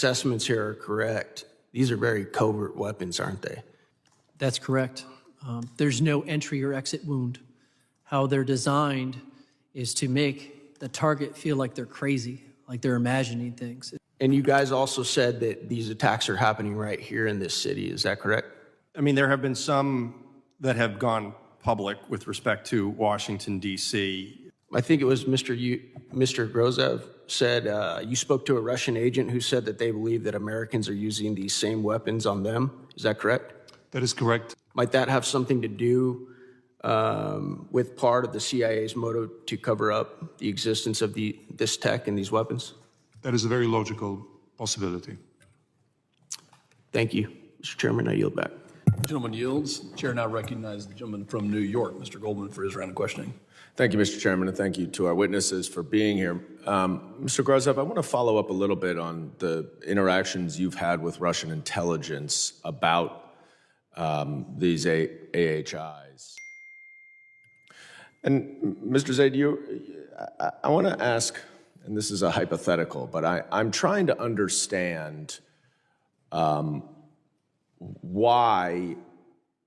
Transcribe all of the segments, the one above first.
assessments here are correct, these are very covert weapons, aren't they? That's correct. There's no entry or exit wound. How they're designed is to make the target feel like they're crazy, like they're imagining things. And you guys also said that these attacks are happening right here in this city. Is that correct? I mean, there have been some that have gone public with respect to Washington, D.C. I think it was Mr. Grozev said you spoke to a Russian agent who said that they believe that Americans are using these same weapons on them. Is that correct? That is correct. Might that have something to do with part of the CIA's motive to cover up the existence of this tech and these weapons? That is a very logical possibility. Thank you. Mr. Chairman, I yield back. The gentleman yields. The chair now recognizes the gentleman from New York, Mr. Goldman, for his round of questioning. Thank you, Mr. Chairman, and thank you to our witnesses for being here. Mr. Grozev, I want to follow up a little bit on the interactions you've had with Russian intelligence about these AHIs. And Mr. Zaid, I want to ask, and this is a hypothetical, but I'm trying to understand why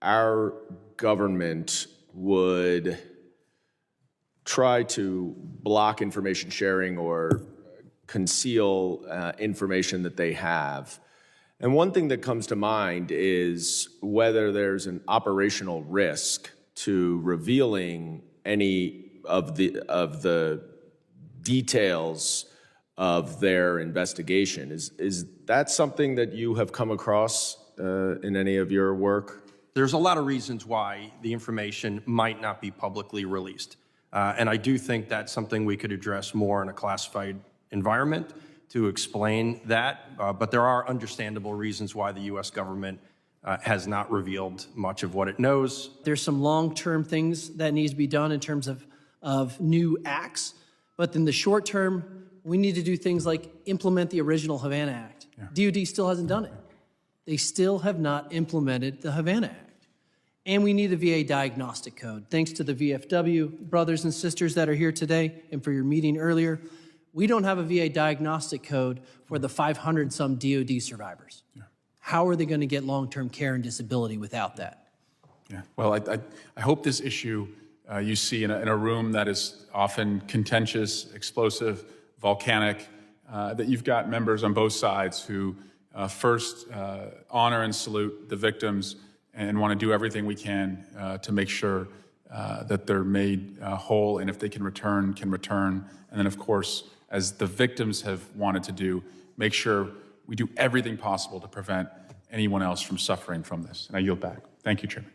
our government would try to block information sharing or conceal information that they have. And one thing that comes to mind is whether there's an operational risk to revealing any of the details of their investigation. Is that something that you have come across in any of your work? There's a lot of reasons why the information might not be publicly released. And I do think that's something we could address more in a classified environment to explain that. But there are understandable reasons why the U.S. government has not revealed much of what it knows. There's some long-term things that needs to be done in terms of new acts. But in the short term, we need to do things like implement the original Havana Act. Yeah. DOD still hasn't done it. They still have not implemented the Havana Act. And we need a VA diagnostic code. Thanks to the VFW brothers and sisters that are here today and for your meeting earlier, we don't have a VA diagnostic code for the 500-some DOD survivors. Yeah. How are they going to get long-term care and disability without that? Yeah. Well, I hope this issue you see in a room that is often contentious, explosive, volcanic, that you've got members on both sides who first honor and salute the victims and want to do everything we can to make sure that they're made whole, and if they can return. And then, of course, as the victims have wanted to do, make sure we do everything possible to prevent anyone else from suffering from this. And I yield back. Thank you, Chairman.